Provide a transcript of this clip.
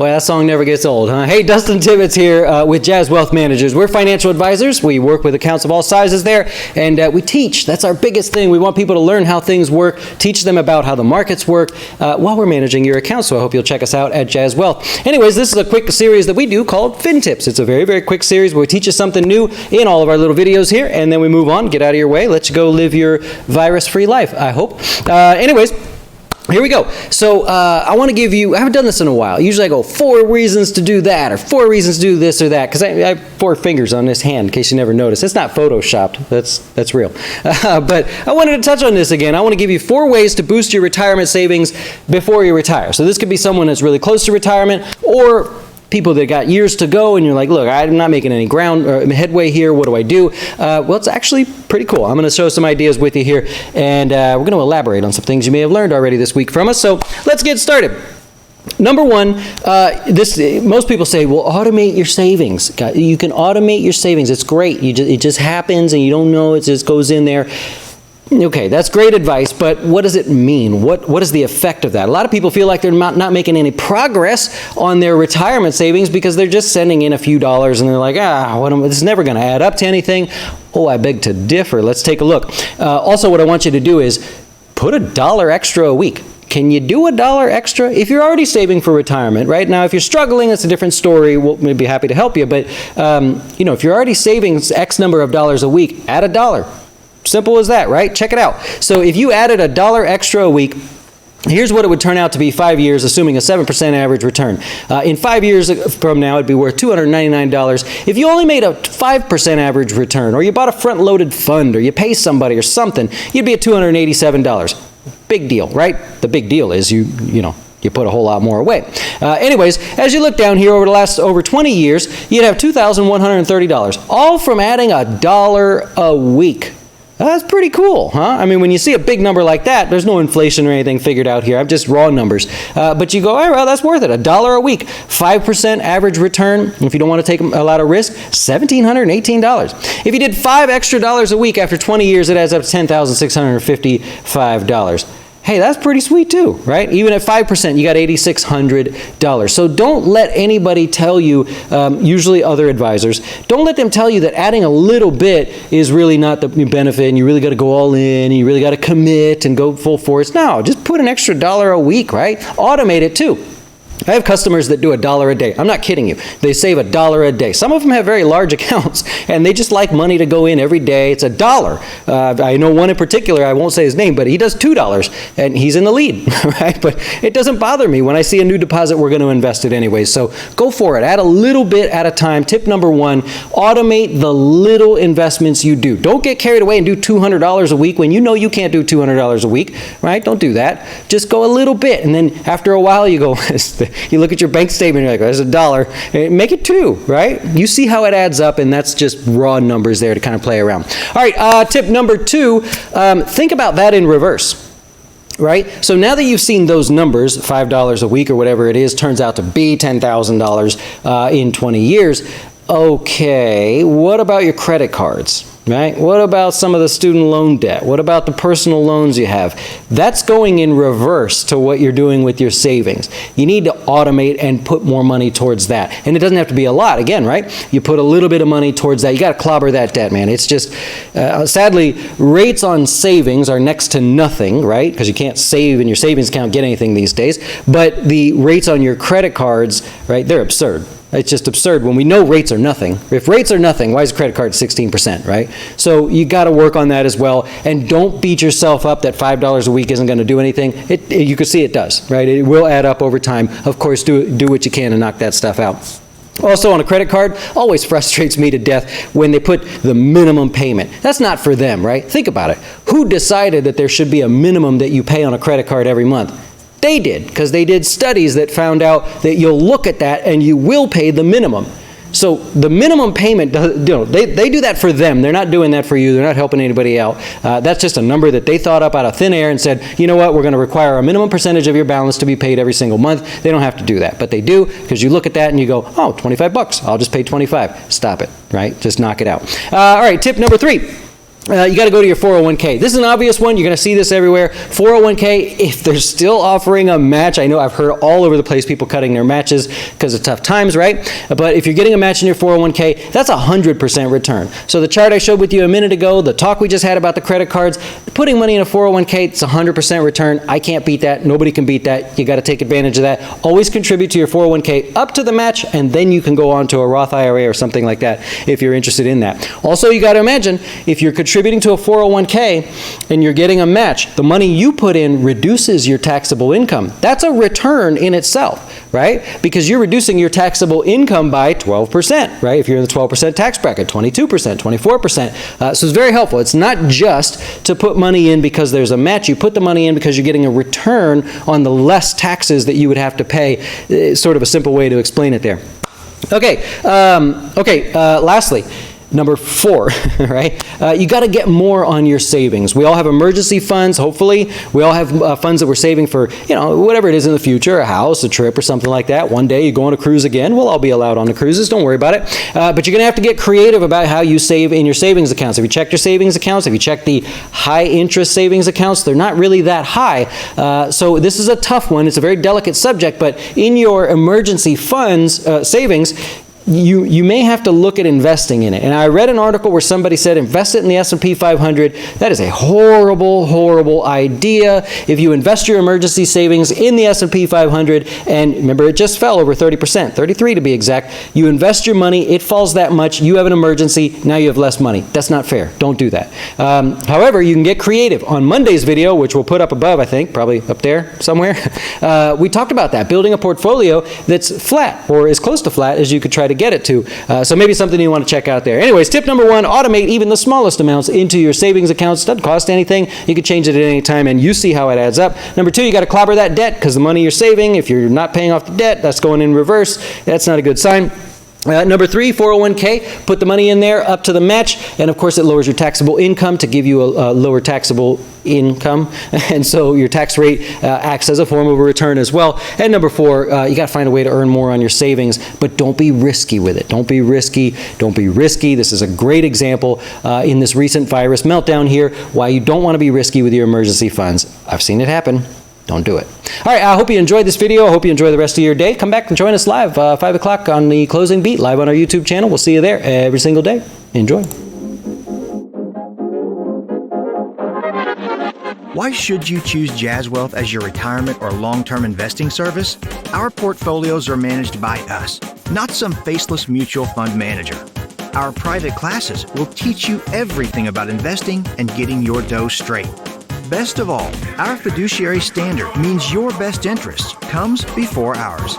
Well, that song never gets old, huh? Hey, Dustin Tibbetts here with Jazz Wealth Managers. We're financial advisors. We work with accounts of all sizes there, and we teach. That's our biggest thing. We want people to learn how things work, teach them about how the markets work while we're managing your account. So I hope you'll check us out at Jazz Wealth. Anyways, this is a quick series that we do called FinTips. It's a very, very quick series where we teach you something new in all of our little videos here, and then we move on, get out of your way, let you go live your virus-free life, I hope. Anyways, here we go. So I want to give you, I haven't done this in a while. Usually I go 4 reasons to do that or 4 reasons to do this or that, because I have 4 fingers on this hand in case you never noticed. It's not photoshopped. That's real. But I wanted to touch on this again. I want to give you 4 ways to boost your retirement savings before you retire. So this could be someone that's really close to retirement or people that got years to go and you're like, look, I'm not making any headway here. What do I do? Well, it's actually pretty cool. I'm going to show some ideas with you here, and we're going to elaborate on some things you may have learned already this week from us. So let's get started. Number 1, most people say, well, automate your savings. You can automate your savings. It's great. It just happens and you don't know. It just goes in there. Okay, that's great advice, but what does it mean? What is the effect of that? A lot of people feel like they're not making any progress on their retirement savings because they're just sending in a few dollars and they're like, this is never going to add up to anything. Oh, I beg to differ. Let's take a look. Also, what I want you to do is put $1 extra a week. Can you do $1 extra? If you're already saving for retirement, right? Now, if you're struggling, it's a different story. We'll be happy to help you. But, if you're already saving X number of dollars a week, add $1. Simple as that, right? Check it out. So if you added $1 extra a week, here's what it would turn out to be 5 years, assuming a 7% average return. In 5 years from now, it'd be worth $299. If you only made a 5% average return, or you bought a front-loaded fund, or you pay somebody or something, you'd be at $287. Big deal, right? The big deal is you put a whole lot more away. Anyways, as you look down here over 20 years, you'd have $2,130, all from adding $1 a week. That's pretty cool, huh? I mean, when you see a big number like that, there's no inflation or anything figured out here. I'm just raw numbers. But you go, all right, well, that's worth it. $1 a week, 5% average return. If you don't want to take a lot of risk, $1,718. If you did $5 extra a week after 20 years, it adds up to $10,655. Hey, that's pretty sweet too, right? Even at 5%, you got $8,600. So don't let anybody tell you, usually other advisors, don't let them tell you that adding a little bit is really not the benefit and you really got to go all in and you really got to commit and go full force. No, just put an extra $1 a week, right? Automate it too. I have customers that do $1 a day. I'm not kidding you. They save $1 a day. Some of them have very large accounts, and they just like money to go in every day. It's $1. I know one in particular, I won't say his name, but he does $2, and he's in the lead, right? But it doesn't bother me. When I see a new deposit, we're going to invest it anyway. So go for it. Add a little bit at a time. Tip number 1, automate the little investments you do. Don't get carried away and do $200 a week when you know you can't do $200 a week, right? Don't do that. Just go a little bit, and then after a while, you go, you look at your bank statement, you're like, there's $1. Make it 2, right? You see how it adds up, and that's just raw numbers there to kind of play around. All right, tip number 2, think about that in reverse. Right? So now that you've seen those numbers, $5 a week or whatever it is, turns out to be $10,000 in 20 years. Okay, what about your credit cards? Right? What about some of the student loan debt? What about the personal loans you have? That's going in reverse to what you're doing with your savings. You need to automate and put more money towards that. And it doesn't have to be a lot, again, right? You put a little bit of money towards that. You got to clobber that debt, man. It's just, sadly, rates on savings are next to nothing, right? Because you can't save in your savings account, get anything these days. But the rates on your credit cards, right, they're absurd. It's just absurd when we know rates are nothing. If rates are nothing, why is a credit card 16%, right? So you got to work on that as well. And don't beat yourself up that $5 a week isn't going to do anything. You can see it does, right? It will add up over time. Of course, do what you can to knock that stuff out. Also, on a credit card, always frustrates me to death when they put the minimum payment. That's not for them, right? Think about it. Who decided that there should be a minimum that you pay on a credit card every month? They did, because they did studies that found out that you'll look at that and you will pay the minimum. So the minimum payment, they do that for them. They're not doing that for you. They're not helping anybody out. That's just a number that they thought up out of thin air and said, you know what, we're going to require a minimum percentage of your balance to be paid every single month. They don't have to do that, but they do, because you look at that and you go, oh, $25. I'll just pay $25. Stop it, right? Just knock it out. All right, tip number 3. you got to go to your 401k. This is an obvious one. You're going to see this everywhere. 401k, if they're still offering a match, I know I've heard all over the place people cutting their matches because of tough times, right? But if you're getting a match in your 401k, that's 100% return. So the chart I showed with you a minute ago, the talk we just had about the credit cards, putting money in a 401k, it's 100% return. I can't beat that. Nobody can beat that. You got to take advantage of that. Always contribute to your 401k up to the match, and then you can go on to a Roth IRA or something like that if you're interested in that. Also, you got to imagine if you're contributing to a 401k and you're getting a match, the money you put in reduces your taxable income. That's a return in itself, right? Because you're reducing your taxable income by 12%, right? If you're in the 12% tax bracket, 22%, 24%. So it's very helpful. It's not just to put money in because there's a match. You put the money in because you're getting a return on the less taxes that you would have to pay. It's sort of a simple way to explain it there. Okay, lastly, number 4, right? You got to get more on your savings. We all have emergency funds, hopefully. We all have funds that we're saving for, whatever it is in the future, a house, a trip, or something like that. One day you go on a cruise again. We'll all be allowed on the cruises. Don't worry about it. But you're going to have to get creative about how you save in your savings accounts. Have you checked your savings accounts? Have you checked the high interest savings accounts? They're not really that high. So this is a tough one. It's a very delicate subject. But in your emergency funds, savings, you may have to look at investing in it. And I read an article where somebody said invest it in the S&P 500. That is a horrible, horrible idea. If you invest your emergency savings in the S&P 500, and remember it just fell over 30%, 33 to be exact, you invest your money, it falls that much, you have an emergency, now you have less money. That's not fair. Don't do that. However, you can get creative. On Monday's video, which we'll put up above, I think, probably up there somewhere, we talked about that, building a portfolio that's flat or as close to flat as you could try to get it to. So maybe something you want to check out there. Anyways, tip number 1, automate even the smallest amounts into your savings accounts. Doesn't cost anything. You can change it at any time, and you see how it adds up. Number 2, you got to clobber that debt, because the money you're saving, if you're not paying off the debt, that's going in reverse. That's not a good sign. Number 3, 401k, put the money in there up to the match, and of course it lowers your taxable income to give you a lower taxable income, and so your tax rate acts as a form of a return as well. And number 4, you got to find a way to earn more on your savings, but don't be risky with it. Don't be risky. Don't be risky. This is a great example in this recent virus meltdown here, why you don't want to be risky with your emergency funds. I've seen it happen. Don't do it. All right, I hope you enjoyed this video. I hope you enjoy the rest of your day. Come back and join us live, 5 o'clock on the Closing Beat, live on our YouTube channel. We'll see you there every single day. Enjoy. Why should you choose Jazz Wealth as your retirement or long-term investing service? Our portfolios are managed by us, not some faceless mutual fund manager. Our private classes will teach you everything about investing and getting your dough straight. Best of all, our fiduciary standard means your best interest comes before ours.